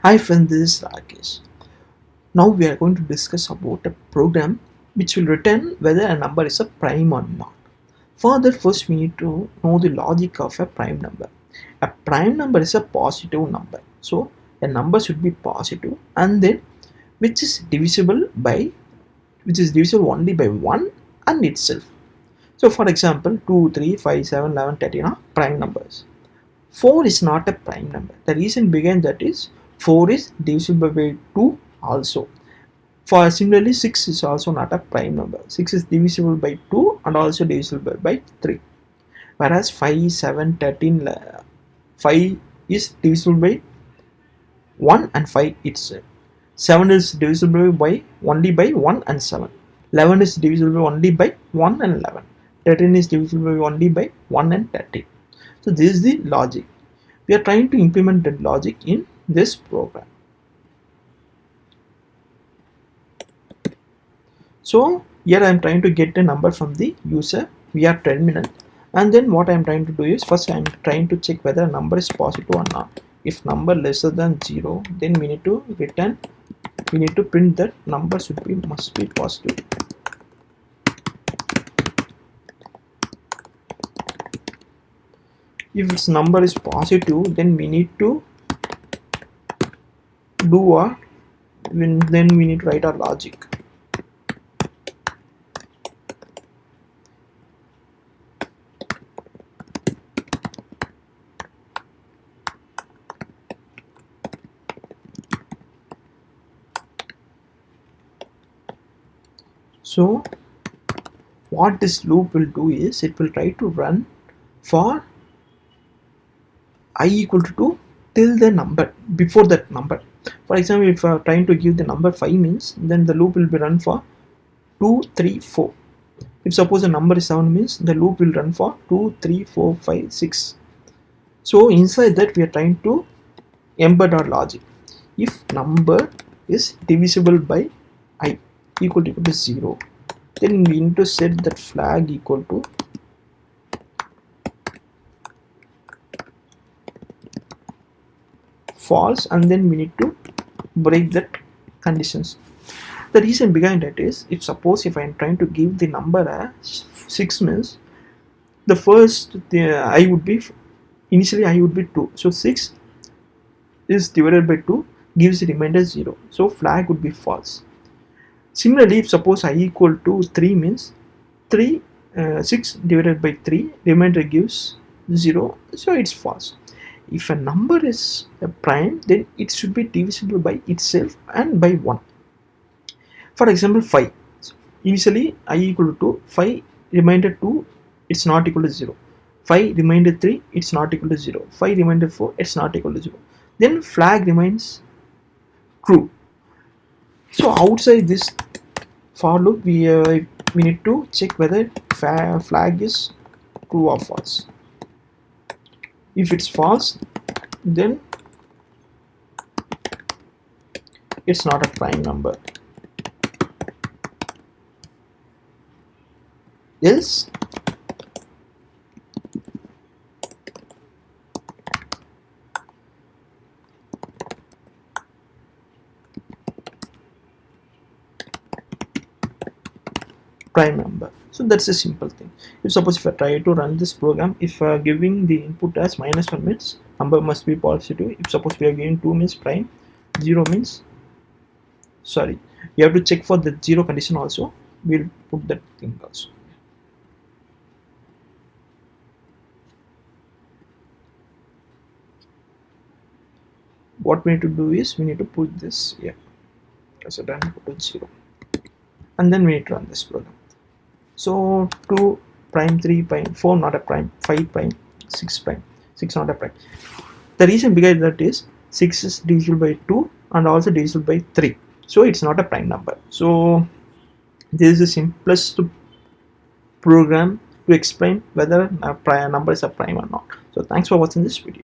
Hi friends, this is Rakesh. Now we are going to discuss about a program which will return whether a number is a prime or not. For that, first we need to know the logic of a prime number. A prime number is a positive number. So a number should be positive and then which is divisible only by 1 and itself. So for example 2, 3, 5, 7, 11, 13 are prime numbers. 4 is not a prime number. The reason behind that is 4 is divisible by 2 also. For similarly 6 is also not a prime number. 6 is divisible by 2 and also divisible by 3. Whereas 5, 7, 13, 5 is divisible by 1 and 5 itself. 7 is divisible by only by 1 and 7. 11 is divisible only by 1 and 11. 13 is divisible only by 1 and 13. So this is the logic. We are trying to implement that logic in this program. So here I am trying to get a number from the user via terminal, and then what I am trying to do is first I am trying to check whether a number is positive or not. If number lesser than 0, then we need to print that number must be positive. If its number is positive, then we need to then we need to write our logic. So what this loop will do is it will try to run for I equal to 2 till the number before that number. For example, if I am trying to give the number 5 means, then the loop will be run for 2, 3, 4. If suppose the number is 7 means, the loop will run for 2, 3, 4, 5, 6. So inside that we are trying to embed our logic. If number is divisible by I equal to 0, then we need to set that flag equal to false, and then we need to break that conditions. The reason behind that is, if I am trying to give the number as 6 means, the first I would be initially I would be 2, so 6 is divided by 2 gives the remainder 0, so flag would be false. Similarly, if suppose I equal to 3 means 6 divided by 3 remainder gives 0, so it's false. If a number is a prime, then it should be divisible by itself and by 1. For example 5, initially I equal to 5 remainder 2, it's not equal to 0. 5 remainder 3, it's not equal to 0. 5 remainder 4, it's not equal to 0. Then flag remains true. So outside this for loop we need to check whether flag is true or false. If it's false, then it's not a prime number. Else prime number. So that's a simple thing. If I try to run this program, if giving the input as -1 means number must be positive. If suppose we are giving 2 means prime, 0 means sorry, you have to check for the 0 condition also. We'll put that thing also. What we need to do is we need to put this here as a done put 0, and then we need to run this program. So 2 prime, 3 prime, 4 not a prime, 5 prime, 6 prime, 6 not a prime. The reason behind that is 6 is divisible by 2 and also divisible by 3, so it's not a prime number. So this is the simplest program to explain whether a number is a prime or not. So thanks for watching this video.